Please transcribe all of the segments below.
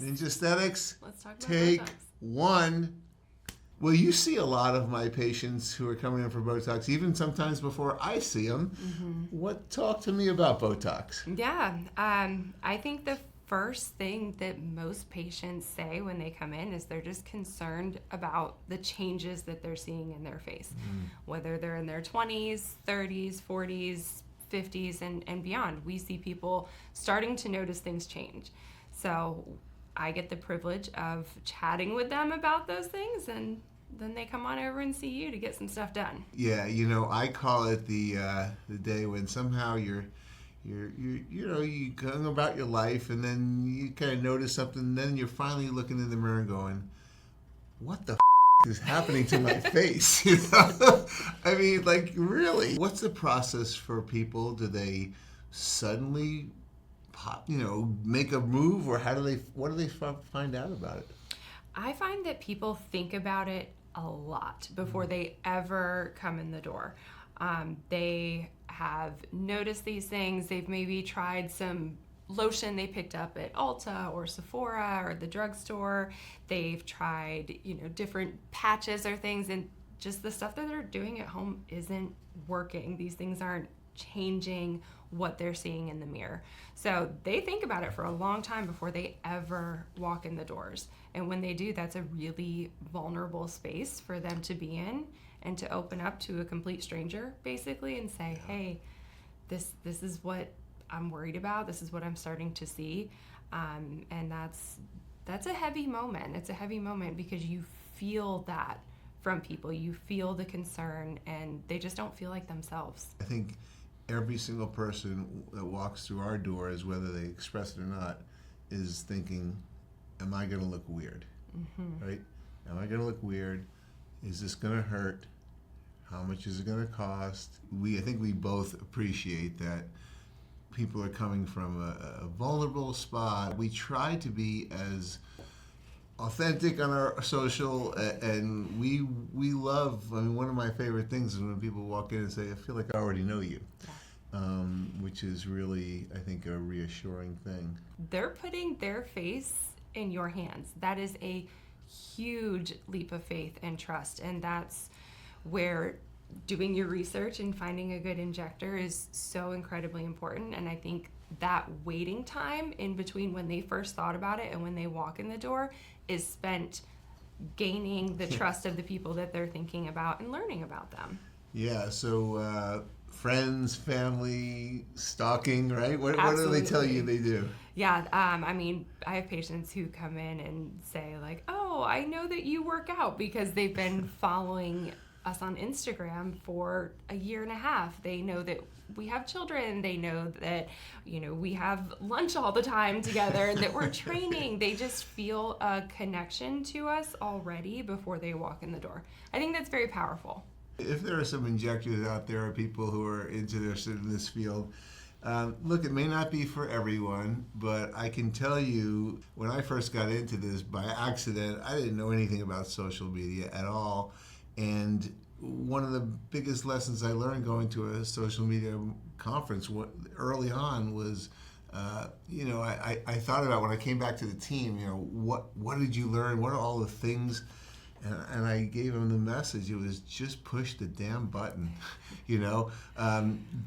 Ninja Aesthetics. Let's talk about Take Botox. one. Well, you see a lot of my patients who are coming in for Botox, even sometimes before I see them. Talk to me about Botox. Yeah, I think the first thing that most patients say when they come in is they're just concerned about the changes that they're seeing in their face, whether they're in their 20s, 30s, 40s, 50s, and beyond. We see people starting to notice things change. So I get the privilege of chatting with them about those things, and then they come on over and see you to get some stuff done. Yeah, I call it the day when somehow you're going about your life, and then you kind of notice something, and then you're finally looking in the mirror and going, what the is happening to my face? I mean, like, really, what's the process for people? Do they suddenly pop, make a move, or what do they find out about it? I find that people think about it a lot before they ever come in the door. They have noticed these things. They've maybe tried some lotion they picked up at Ulta or Sephora or the drugstore. They've tried, different patches or things, and just the stuff that they're doing at home isn't working. These things aren't changing what they're seeing in the mirror. So they think about it for a long time before they ever walk in the doors. And when they do, that's a really vulnerable space for them to be in, and to open up to a complete stranger, basically, and say, hey, this is what I'm worried about. This is what I'm starting to see. And that's a heavy moment. It's a heavy moment because you feel that from people. You feel the concern, and they just don't feel like themselves. I think every single person that walks through our doors, whether they express it or not, is thinking, am I going to look weird? Right? Am I going to look weird? Is this going to hurt? How much is it going to cost? I think we both appreciate that people are coming from a vulnerable spot. We try to be as authentic on our social, and we love, one of my favorite things is when people walk in and say, I feel like I already know you. Which is really, I think, a reassuring thing. They're putting their face in your hands. That is a huge leap of faith and trust, and that's where doing your research and finding a good injector is so incredibly important. And I think that waiting time in between when they first thought about it and when they walk in the door is spent gaining the trust of the people that they're thinking about and learning about them. Yeah, so friends, family, stalking, right? What do they tell you they do? Yeah, I have patients who come in and say, like, oh, I know that you work out because they've been following us on Instagram for a year and a half. They know that we have children. They know that, we have lunch all the time together and that we're training. They just feel a connection to us already before they walk in the door. I think that's very powerful. If there are some injectors out there, or people who are into this field, look, it may not be for everyone, but I can tell you, when I first got into this by accident, I didn't know anything about social media at all. And one of the biggest lessons I learned going to a social media conference early on was, I thought about when I came back to the team, what did you learn? What are all the things? And I gave them the message. It was just push the damn button.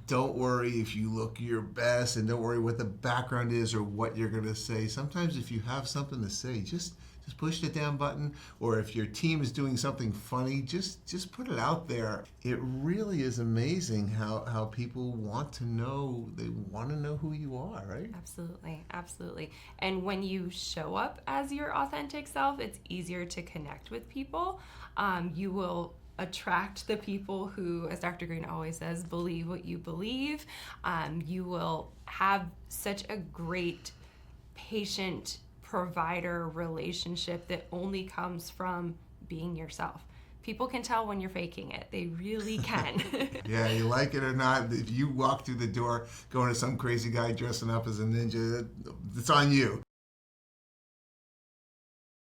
Don't worry if you look your best, and don't worry what the background is or what you're going to say. Sometimes if you have something to say, just push the damn button. Or if your team is doing something funny, just put it out there. It really is amazing how people want to know. They want to know who you are, right? Absolutely. And when you show up as your authentic self, it's easier to connect with people. You will attract the people who, as Dr. Green always says, believe what you believe. You will have such a great patient provider relationship that only comes from being yourself. People can tell when you're faking it. They really can. Yeah, you like it or not, if you walk through the door going to some crazy guy dressing up as a ninja, it's on you.